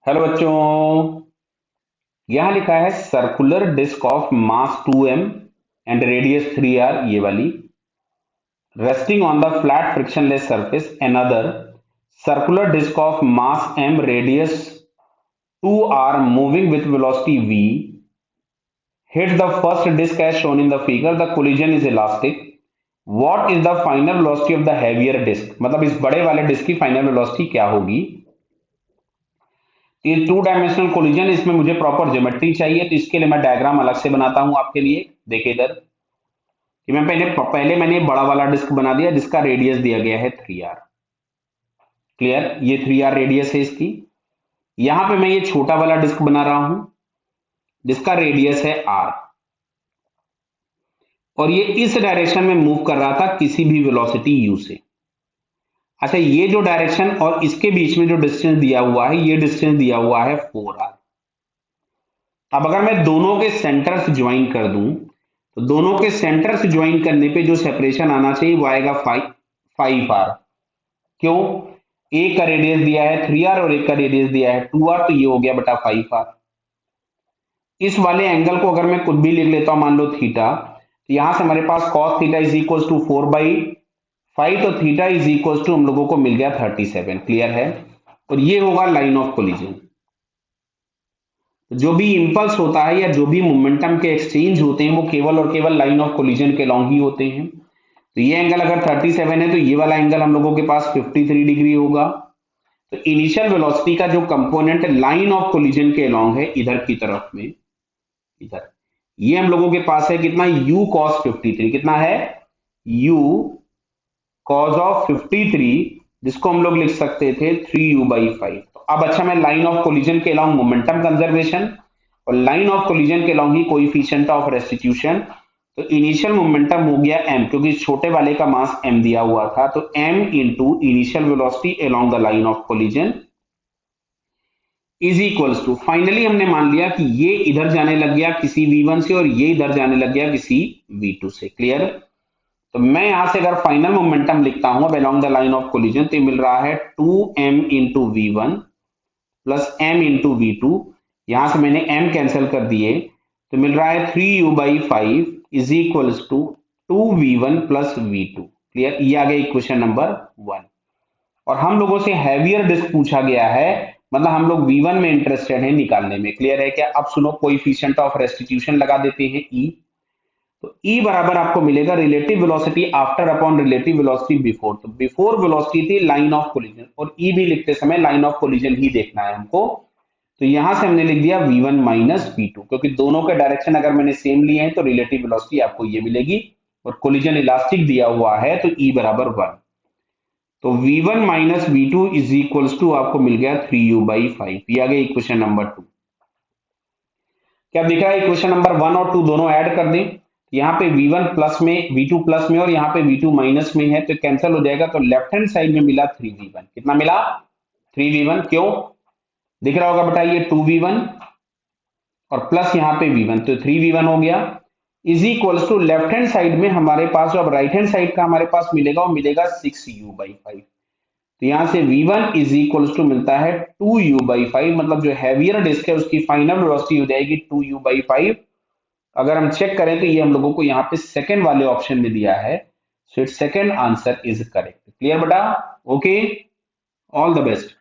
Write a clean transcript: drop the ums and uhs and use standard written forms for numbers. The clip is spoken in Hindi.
हेलो बच्चों। यहां लिखा है circular disc of mass 2m and radius 3r, ये वाली, resting on the flat frictionless surface another circular disc of mass m radius 2r moving with velocity v hit the first disk as shown in the figure. The collision is elastic. What is the final velocity of the heavier disk? मतलब इस बड़े वाले डिस्क की फाइनल वेलोसिटी क्या होगी? ये टू डायमेंशनल कोलिजन, इसमें मुझे प्रॉपर ज्योमेट्री चाहिए, तो इसके लिए मैं डायग्राम अलग से बनाता हूं आपके लिए। देखिए इधर कि मैं पहले मैंने बड़ा वाला डिस्क बना दिया जिसका रेडियस दिया गया है 3r। क्लियर? ये 3r रेडियस है इसकी। यहां पे मैं ये छोटा वाला डिस्क बना रहा हूं जिसका रेडियस है r, और ये इस डायरेक्शन में मूव कर रहा था किसी भी वेलोसिटी u से। अच्छा, ये जो डायरेक्शन और इसके बीच में जो डिस्टेंस दिया हुआ है, ये डिस्टेंस दिया हुआ है 4r। अब अगर मैं दोनों के सेंटर से ज्वाइन कर दूं तो दोनों के सेंटर से ज्वाइन करने पे जो सेपरेशन आना चाहिए वो आएगा 5r। क्यों? एक का रेडियस दिया है 3r और एक का रेडियस दिया है 2r, तो ये हो गया बटा 5r। इस वाले एंगल को अगर मैं कुछ भी लिख लेता हूं, मान लो थीटा, तो यहां से हमारे पास cos theta is equal to 4/5, तो थीटा इज इक्वल टू हम लोगों को मिल गया 37। क्लियर है? और ये होगा लाइन ऑफ कोलिजन। जो भी इंपल्स होता है या जो भी मोमेंटम के एक्सचेंज होते हैं वो केवल और केवल लाइन ऑफ कोलिजन के लॉन्ग ही होते हैं। तो ये एंगल अगर 37 है तो ये वाला एंगल हम लोगों के पास 53 डिग्री होगा। तो इनिशियल वेलोसिटी का जो कंपोनेंट लाइन ऑफ कोलिजन के लॉन्ग है इधर की तरफ में, इधर, ये हम लोगों के पास है कितना, u cos 53। कितना है? u cos ऑफ 53, जिसको हम लोग लिख सकते थे 3u/5। तो अब अच्छा, मैं लाइन ऑफ कोलिजन के लॉन्ग मोमेंटम कंजर्वेशन और लाइन ऑफ कोलिजन के long he coefficient of restitution, तो इनिशियल मोमेंटम हो गया m, क्योंकि छोटे वाले का मास m दिया हुआ था, तो m into initial velocity along the line of collision is equals to, finally हमने मान लिया कि ये इधर जाने लग गया किसी v1 से और ये इधर जाने लग गया किसी v2 से। क्लियर? तो मैं यहां से अगर फाइनल मोमेंटम लिखता हूं अब along the line of collision, तो मिल रहा है 2m into v1 plus m into v2। यहां से मैंने m कैंसिल कर दिए, तो मिल रहा है 3u/5 is equals to 2v1 plus v2। Clear? ये आ गया इक्वेशन नंबर 1। और हम लोगों से हैवियर डिस्क पूछा गया है, मतलब हम लोग v1 में इंटरेस्टेड है निकालने में। क्लियर है क्या? अब सुनो, कोएफिशिएंट ऑफ रेस्टिट्यूशन लगा देते हैं e। तो E बराबर आपको मिलेगा relative velocity after upon relative velocity before. तो बिफोर वेलोसिटी थी लाइन ऑफ कोलिजन, और E भी लिखते समय लाइन ऑफ कोलिजन ही देखना है हमको। तो यहां से हमने लिख दिया v1 माइनस v2, क्योंकि दोनों के डायरेक्शन अगर मैंने सेम लिए हैं तो रिलेटिव वेलोसिटी आपको ये मिलेगी, और कोलिजन इलास्टिक दिया हुआ है तो E बराबर 1। तो v1 minus v2 is equals to आपको मिल गया 3u/5। ये आ गया इक्वेशन नंबर 2। क्या दिख रहा है? इक्वेशन नंबर 1 और 2 दोनों ऐड कर दें, यहाँ पे v1 प्लस में, v2 प्लस में, और यहाँ पे v2 माइनस में है, तो कैंसिल हो जाएगा। तो लेफ्ट हैंड साइड में मिला 3v1। कितना मिला? 3v1। क्यों? दिख रहा होगा बेटा, ये 2v1 और प्लस यहाँ पे v1, तो 3v1 हो गया is equals to left hand side में हमारे पास जो अब राइट हैंड साइड का हमारे पास मिलेगा वो मिलेगा 6u/5। तो यहां से v1 इज इक्वल्स टू मिलता है 2u/5, मतलब जो हैवियर डिस्क है उसकी फाइनल वेलोसिटी हो जाएगी 2u/5। अगर हम चेक करें तो ये हम लोगों को यहाँ पे सेकंड वाले ऑप्शन में दिया है, so it's second answer is correct. Clear बेटा? Okay, all the best.